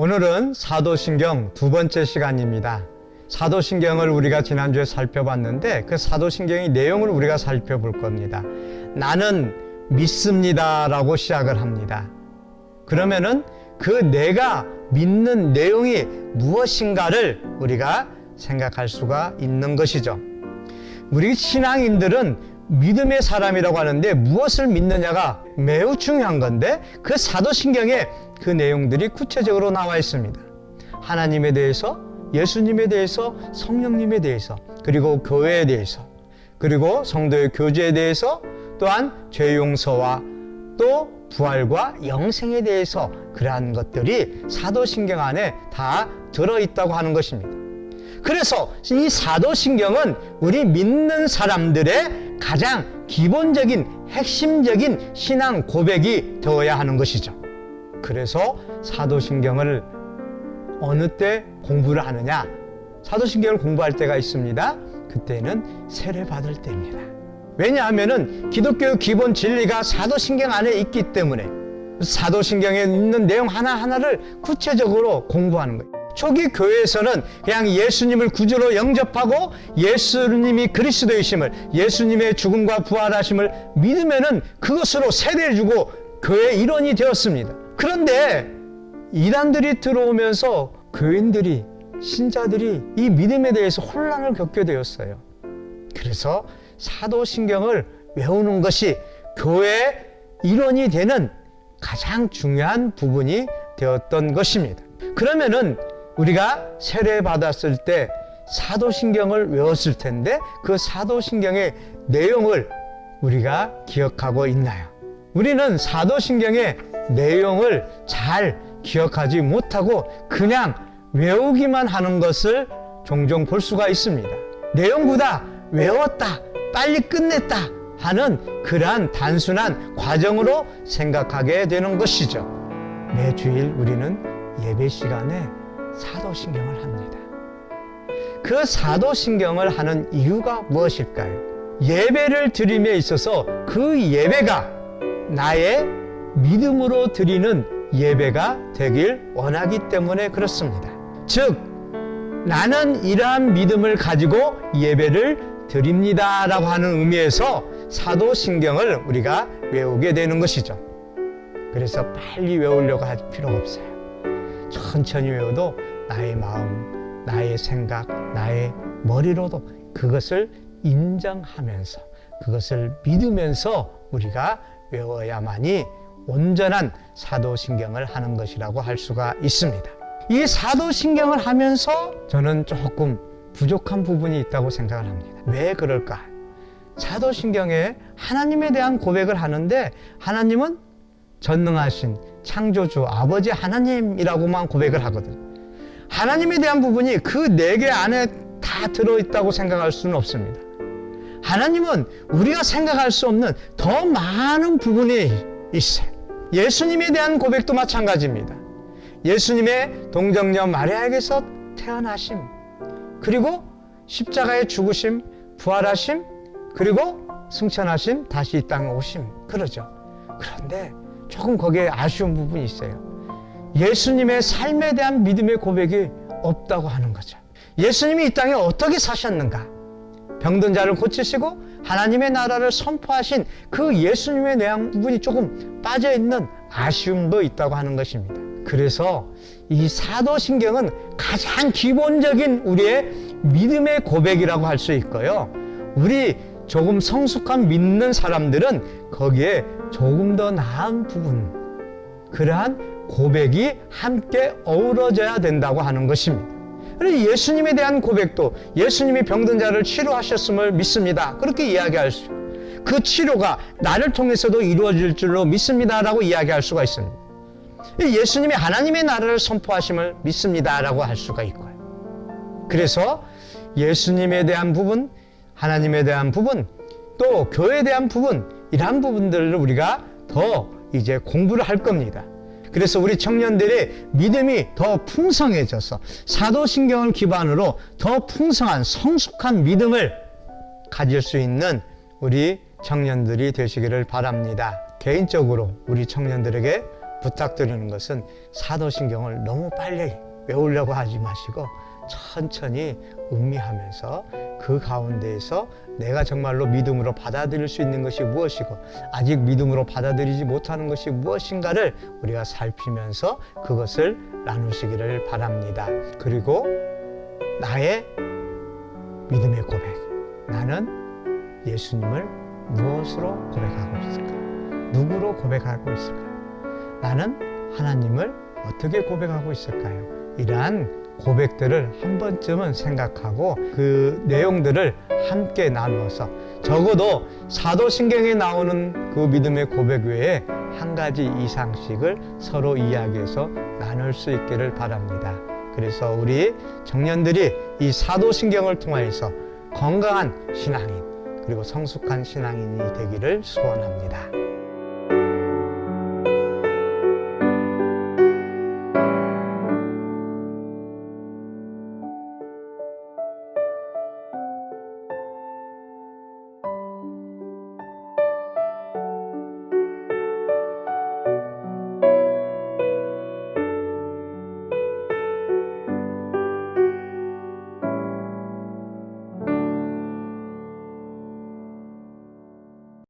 오늘은 사도신경 두 번째 시간입니다. 사도신경을 우리가 지난주에 살펴봤는데 그 사도신경의 내용을 우리가 살펴볼 겁니다. 나는 믿습니다 라고 시작을 합니다. 그러면은 그 내가 믿는 내용이 무엇인가를 우리가 생각할 수가 있는 것이죠. 우리 신앙인들은 믿음의 사람이라고 하는데 무엇을 믿느냐가 매우 중요한 건데 그 사도신경에 그 내용들이 구체적으로 나와 있습니다. 하나님에 대해서, 예수님에 대해서, 성령님에 대해서, 그리고 교회에 대해서, 그리고 성도의 교제에 대해서, 또한 죄 용서와 또 부활과 영생에 대해서 그러한 것들이 사도신경 안에 다 들어있다고 하는 것입니다. 그래서 이 사도신경은 우리 믿는 사람들의 가장 기본적인 핵심적인 신앙 고백이 되어야 하는 것이죠. 그래서 사도신경을 어느 때 공부를 하느냐? 사도신경을 공부할 때가 있습니다. 그때는 세례 받을 때입니다. 왜냐하면은 기독교의 기본 진리가 사도신경 안에 있기 때문에 사도신경에 있는 내용 하나하나를 구체적으로 공부하는 거예요. 초기 교회에서는 그냥 예수님을 구주로 영접하고 예수님이 그리스도이심을, 예수님의 죽음과 부활하심을 믿으면은 그것으로 세례를 주고 교회의 일원이 되었습니다. 그런데 이단들이 들어오면서 교인들이, 신자들이 이 믿음에 대해서 혼란을 겪게 되었어요. 그래서 사도신경을 외우는 것이 교회의 일원이 되는 가장 중요한 부분이 되었던 것입니다. 그러면은 우리가 세례 받았을 때 사도신경을 외웠을 텐데 그 사도신경의 내용을 우리가 기억하고 있나요? 우리는 사도신경의 내용을 잘 기억하지 못하고 그냥 외우기만 하는 것을 종종 볼 수가 있습니다. 내용보다 외웠다, 빨리 끝냈다 하는 그러한 단순한 과정으로 생각하게 되는 것이죠. 매주일 우리는 예배 시간에 사도신경을 합니다. 그 사도신경을 하는 이유가 무엇일까요? 예배를 드림에 있어서 그 예배가 나의 믿음으로 드리는 예배가 되길 원하기 때문에 그렇습니다. 즉, 나는 이러한 믿음을 가지고 예배를 드립니다 라고 하는 의미에서 사도신경을 우리가 외우게 되는 것이죠. 그래서 빨리 외우려고 할 필요가 없어요. 천천히 외워도 나의 마음, 나의 생각, 나의 머리로도 그것을 인정하면서, 그것을 믿으면서 우리가 외워야만이 온전한 사도신경을 하는 것이라고 할 수가 있습니다. 이 사도신경을 하면서 저는 조금 부족한 부분이 있다고 생각을 합니다. 왜 그럴까? 사도신경에 하나님에 대한 고백을 하는데 하나님은 전능하신 창조주 아버지 하나님이라고만 고백을 하거든요. 하나님에 대한 부분이 그 4개 안에 다 들어있다고 생각할 수는 없습니다. 하나님은 우리가 생각할 수 없는 더 많은 부분이 있어요. 예수님에 대한 고백도 마찬가지입니다. 예수님의 동정녀 마리아에게서 태어나심, 그리고 십자가의 죽으심, 부활하심, 그리고 승천하심, 다시 이 땅에 오심, 그러죠. 그런데 조금 거기에 아쉬운 부분이 있어요. 예수님의 삶에 대한 믿음의 고백이 없다고 하는 거죠. 예수님이 이 땅에 어떻게 사셨는가? 병든 자를 고치시고 하나님의 나라를 선포하신 그 예수님에 대한 부분이 조금 빠져있는 아쉬움도 있다고 하는 것입니다. 그래서 이 사도신경은 가장 기본적인 우리의 믿음의 고백이라고 할 수 있고요. 우리 조금 성숙한 믿는 사람들은 거기에 조금 더 나은 부분, 그러한 고백이 함께 어우러져야 된다고 하는 것입니다. 그리고 예수님에 대한 고백도 예수님이 병든 자를 치료하셨음을 믿습니다. 그렇게 이야기할 수, 그 치료가 나를 통해서도 이루어질 줄로 믿습니다라고 이야기할 수가 있습니다. 예수님이 하나님의 나라를 선포하심을 믿습니다라고 할 수가 있고요. 그래서 예수님에 대한 부분, 하나님에 대한 부분, 또 교회에 대한 부분, 이러한 부분들을 우리가 더 이제 공부를 할 겁니다. 그래서 우리 청년들의 믿음이 더 풍성해져서 사도신경을 기반으로 더 풍성한 성숙한 믿음을 가질 수 있는 우리 청년들이 되시기를 바랍니다. 개인적으로 우리 청년들에게 부탁드리는 것은 사도신경을 너무 빨리 외우려고 하지 마시고 천천히 음미하면서 그 가운데에서 내가 정말로 믿음으로 받아들일 수 있는 것이 무엇이고 아직 믿음으로 받아들이지 못하는 것이 무엇인가를 우리가 살피면서 그것을 나누시기를 바랍니다. 그리고 나의 믿음의 고백, 나는 예수님을 무엇으로 고백하고 있을까? 누구로 고백하고 있을까요? 나는 하나님을 어떻게 고백하고 있을까요? 이러한 고백들을 한 번쯤은 생각하고 그 내용들을 함께 나누어서 적어도 사도신경에 나오는 그 믿음의 고백 외에 한 가지 이상씩을 서로 이야기해서 나눌 수 있기를 바랍니다. 그래서 우리 청년들이 이 사도신경을 통하여서 건강한 신앙인 그리고 성숙한 신앙인이 되기를 소원합니다.